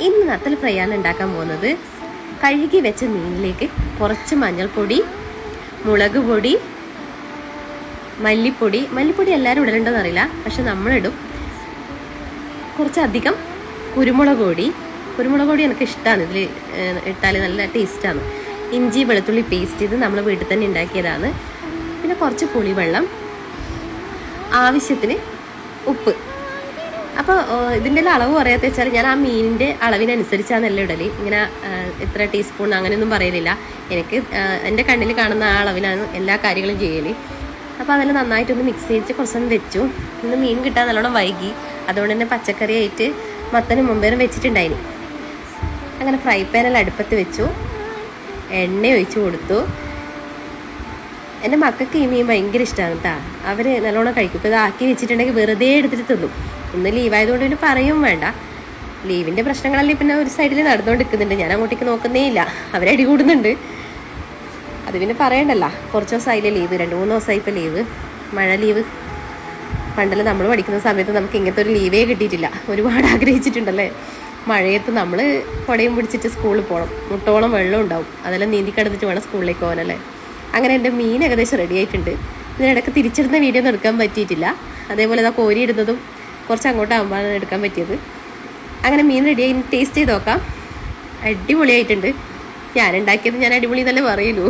ഇന്ന് നത്തൽ ഫ്രൈ ആണ് ഉണ്ടാക്കാൻ പോകുന്നത്. കഴുകി വെച്ച മീനിലേക്ക് കുറച്ച് മഞ്ഞൾപ്പൊടി, മുളക് പൊടി, മല്ലിപ്പൊടി എല്ലാവരും ഇടലുണ്ടോയെന്ന് അറിയില്ല, പക്ഷെ നമ്മളിടും. കുറച്ചധികം കുരുമുളക് പൊടി എനിക്ക് ഇഷ്ടമാണ്. ഇതിൽ ഇട്ടാൽ നല്ല ടേസ്റ്റാണ്. ഇഞ്ചി വെളുത്തുള്ളി പേസ്റ്റ് ഇത് നമ്മൾ വീട്ടിൽ തന്നെ ഉണ്ടാക്കിയതാണ്. പിന്നെ കുറച്ച് പുളിവെള്ളം, ആവശ്യത്തിന് ഉപ്പ്. അപ്പോൾ ഇതിൻ്റെ അളവ് പറയാത്ത വെച്ചാൽ ഞാൻ ആ മീനിൻ്റെ അളവിനനുസരിച്ചാണ് എല്ലാം ഇടൽ. ഇങ്ങനെ എത്ര ടീസ്പൂൺ അങ്ങനെയൊന്നും പറയലില്ല. എനിക്ക് എൻ്റെ കണ്ണിൽ കാണുന്ന ആ അളവിലാണ് എല്ലാ കാര്യങ്ങളും ചെയ്യൽ. അപ്പോൾ അതെല്ലാം നന്നായിട്ടൊന്ന് മിക്സ് ചെയ്ത് കുറച്ച് സമയം വെച്ചു. ഇന്ന് മീൻ കിട്ടാൻ നല്ലോണം വൈകി, അതുകൊണ്ട് തന്നെ പച്ചക്കറി ആയിട്ട് മത്തനും മുമ്പേനും വെച്ചിട്ടുണ്ടായിന്. അങ്ങനെ ഫ്രൈ പാനെല്ലാം അടുപ്പത്ത് വെച്ചു, എണ്ണ ഒഴിച്ചു കൊടുത്തു. എൻ്റെ മക്കൾക്ക് ഈ മീൻ ഭയങ്കര ഇഷ്ടമാണ് കേട്ടോ. അവർ നല്ലോണം കഴിക്കും. ഇപ്പോൾ ഇത് ആക്കി വെച്ചിട്ടുണ്ടെങ്കിൽ വെറുതെ എടുത്തിട്ട് തിന്നും. ഇന്ന് ലീവായതുകൊണ്ട് പിന്നെ പറയും വേണ്ട. ലീവിൻ്റെ പ്രശ്നങ്ങളല്ലേ പിന്നെ ഒരു സൈഡിൽ നടന്നുകൊണ്ടിരിക്കുന്നുണ്ട്. ഞാൻ അങ്ങോട്ടേക്ക് നോക്കുന്നേ ഇല്ല, അവരടി കൂടുന്നുണ്ട്. അത് പിന്നെ പറയണ്ടല്ലോ, കുറച്ച് ദിവസമായില്ലേ ലീവ്, 2-3 ദിവസമായി ഇപ്പോൾ ലീവ്, മഴ ലീവ്. പണ്ടെല്ലാം നമ്മൾ പഠിക്കുന്ന സമയത്ത് നമുക്ക് ഇങ്ങനത്തെ ഒരു ലീവേ കിട്ടിയിട്ടില്ല. ഒരുപാട് ആഗ്രഹിച്ചിട്ടുണ്ടല്ലേ. മഴയത്ത് നമ്മൾ കുടയും പിടിച്ചിട്ട് സ്കൂളിൽ പോകണം, മുട്ടോളം വെള്ളം ഉണ്ടാവും, അതെല്ലാം നീന്തി കിടന്നിട്ട് വേണം സ്കൂളിലേക്ക് പോകാനല്ലേ. അങ്ങനെ എൻ്റെ മീൻ ഏകദേശം റെഡി ആയിട്ടുണ്ട്. ഇതിനിടയ്ക്ക് തിരിച്ചിടുന്ന വീഡിയോ ഒന്നും എടുക്കാൻ പറ്റിയിട്ടില്ല. അതേപോലെ ഇതാ കോരി ഇടുന്നതും കുറച്ച് അങ്ങോട്ടാകുമ്പോഴാണ് എടുക്കാൻ പറ്റിയത്. അങ്ങനെ മീൻ റെഡിയായി, ടേസ്റ്റ് ചെയ്ത് നോക്കാം. അടിപൊളിയായിട്ടുണ്ട്. ഞാൻ ഉണ്ടാക്കിയത് ഞാൻ അടിപൊളി എന്നല്ലേ പറയുള്ളൂ.